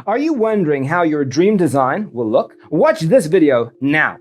Are you wondering how your dream design will look? Watch this video now.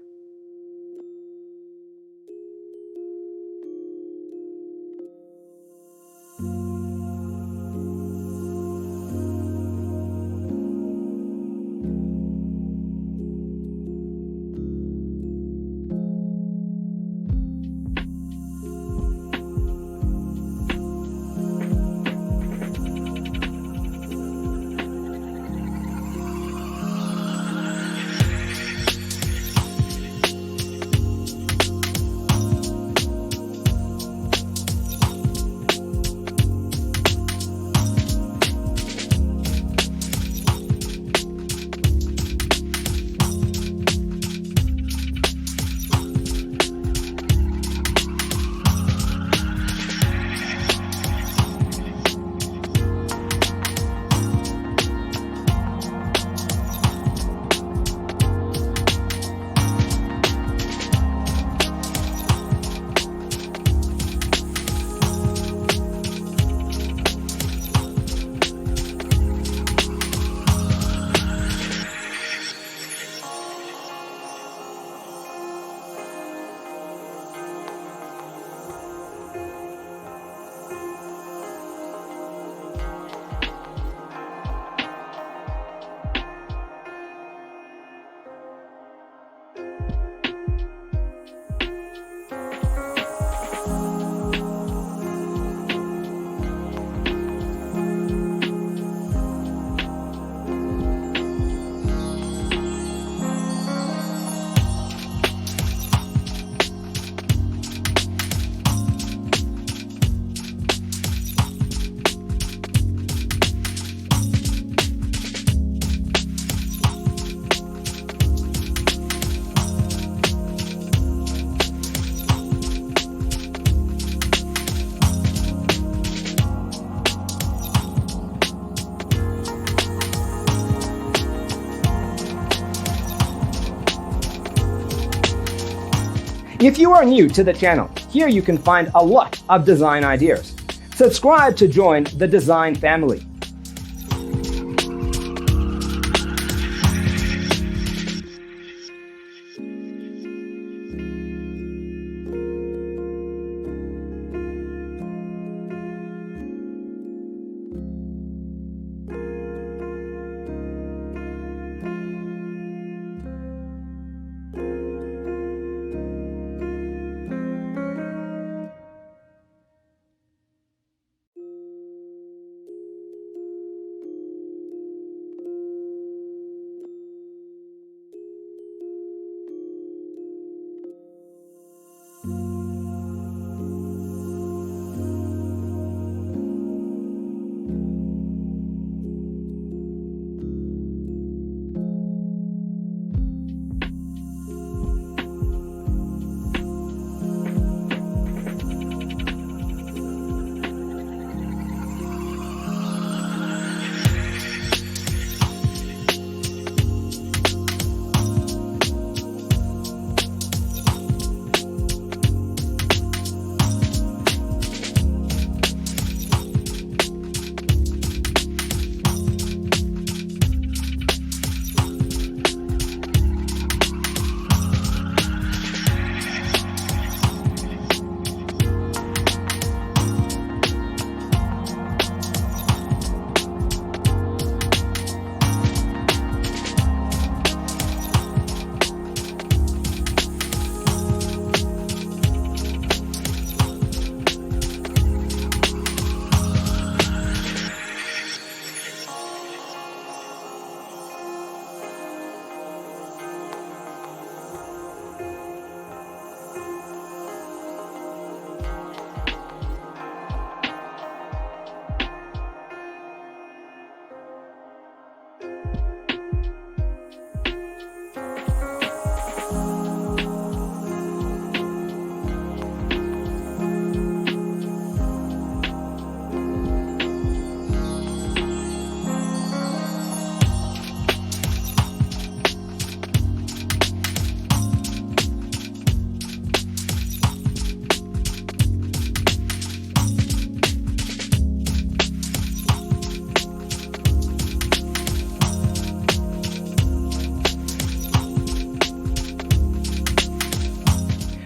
If you are new to the channel, here you can find a lot of design ideas. Subscribe to join the design family.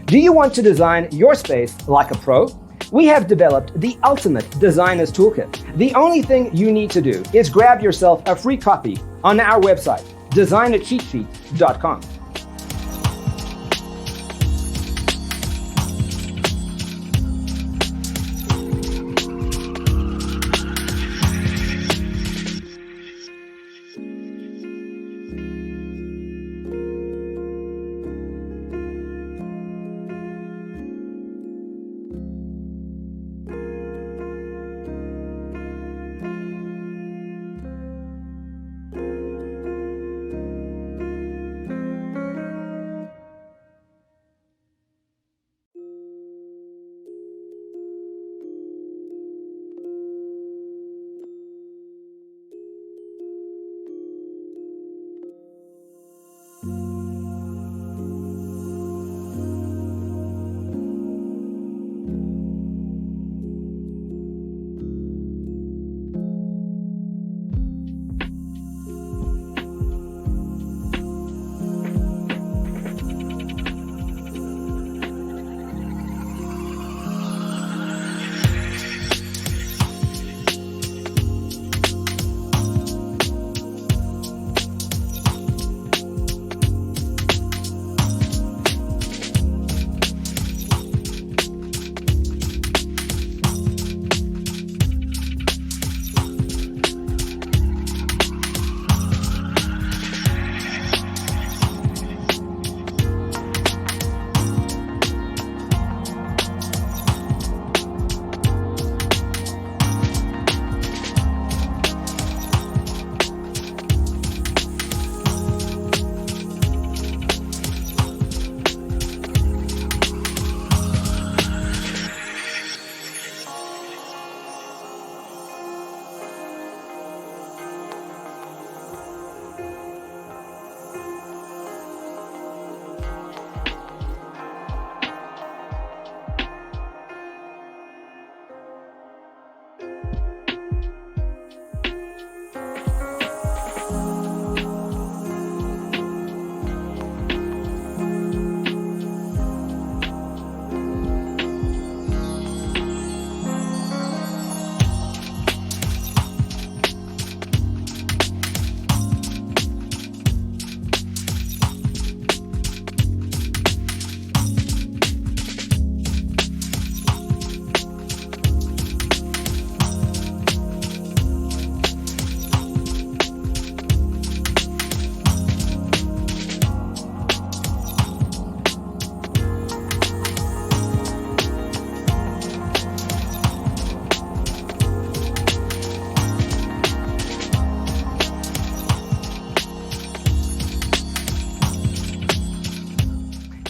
Do you want to design your space like a pro? We have developed the ultimate designer's toolkit. The only thing you need to do is grab yourself a free copy on our website, designercheatsheet.com.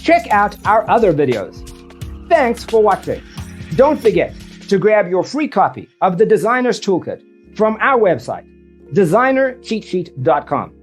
Check out our other videos. Thanks for watching. Don't forget to grab your free copy of the Designer's Toolkit from our website, designercheatsheet.com.